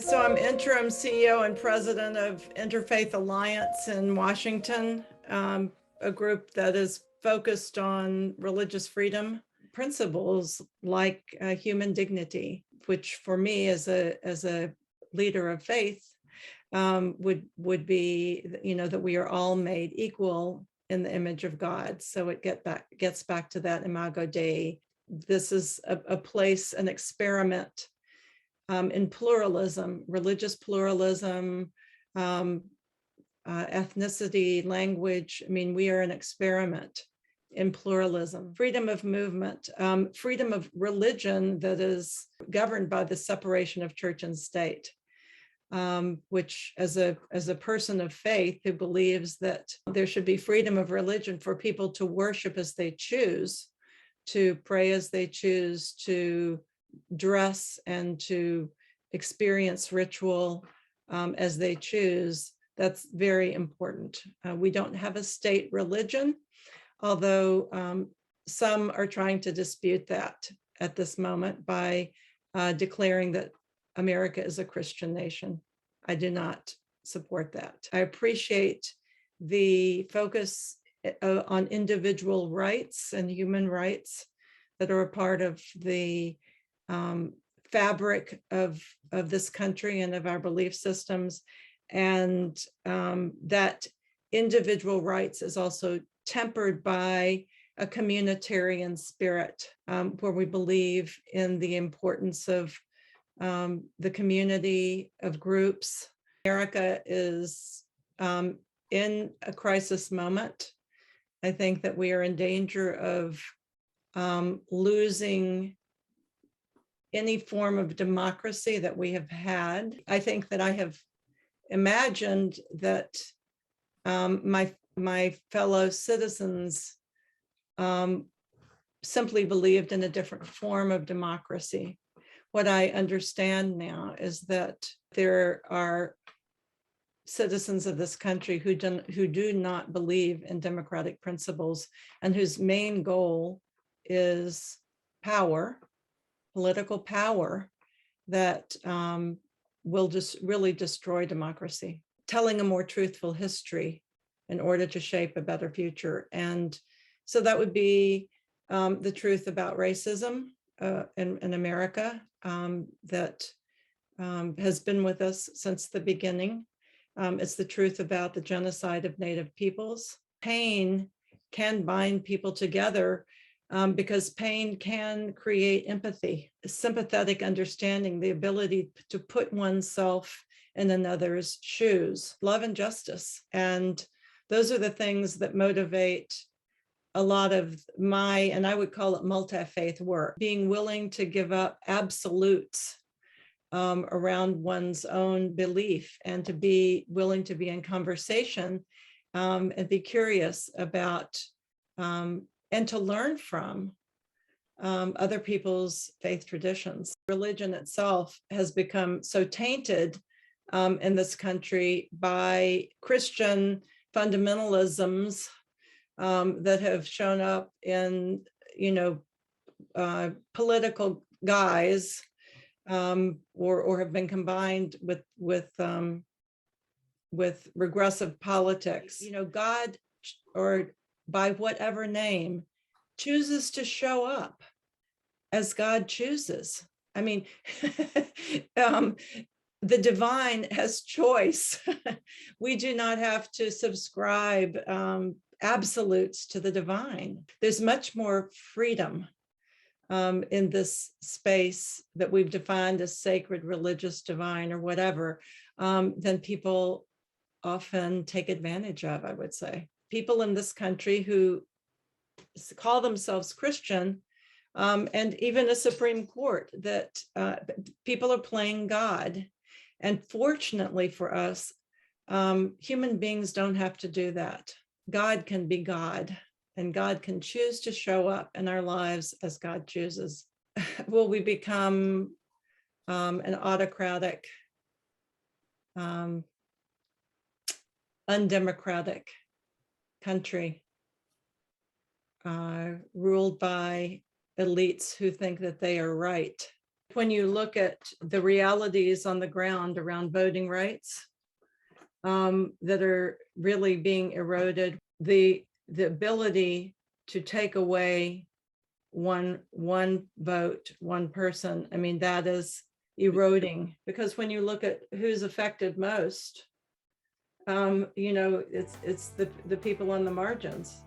So I'm interim CEO and president of Interfaith Alliance in Washington, a group that is focused on religious freedom principles like human dignity, which for me as a leader of faith would be, that we are all made equal in the image of God. So it gets back to that Imago Dei. This is a place, an experiment in pluralism, religious pluralism, ethnicity, language. I mean, we are an experiment in pluralism, freedom of movement, freedom of religion that is governed by the separation of church and state, which as a person of faith who believes that there should be freedom of religion for people to worship as they choose, to pray as they choose, to dress and to experience ritual as they choose. That's very important. We don't have a state religion, although some are trying to dispute that at this moment by declaring that America is a Christian nation. I do not support that. I appreciate the focus on individual rights and human rights that are a part of the fabric of this country and of our belief systems, and that individual rights is also tempered by a communitarian spirit, where we believe in the importance of the community of groups. America is in a crisis moment. I think that we are in danger of losing any form of democracy that we have had. I think that I have imagined that my fellow citizens simply believed in a different form of democracy. What I understand now is that there are citizens of this country who do not believe in democratic principles and whose main goal is power, political power, that will just really destroy democracy. Telling a more truthful history in order to shape a better future. And so that would be the truth about racism in America, that has been with us since the beginning. It's the truth about the genocide of Native peoples. Pain can bind people together because pain can create empathy, sympathetic understanding, the ability to put oneself in another's shoes, love and justice. And those are the things that motivate a lot of my, and I would call it multi-faith work, being willing to give up absolutes around one's own belief, and to be willing to be in conversation and be curious about and to learn from other people's faith traditions. Religion itself has become so tainted in this country by Christian fundamentalisms that have shown up in, political guise, or have been combined with regressive politics. God, or by whatever name, chooses to show up as God chooses. I mean, the divine has choice. We do not have to subscribe absolutes to the divine. There's much more freedom in this space that we've defined as sacred, religious, divine, or whatever, than people often take advantage of, I would say. People in this country who call themselves Christian, and even a Supreme Court, that people are playing God. And fortunately for us, human beings don't have to do that. God can be God, and God can choose to show up in our lives as God chooses. Will we become an autocratic, undemocratic country ruled by elites who think that they are right When you look at the realities on the ground around voting rights that are really being eroded, the ability to take away one vote, one person, I mean, that is eroding, because when you look at who's affected most, it's the people on the margins.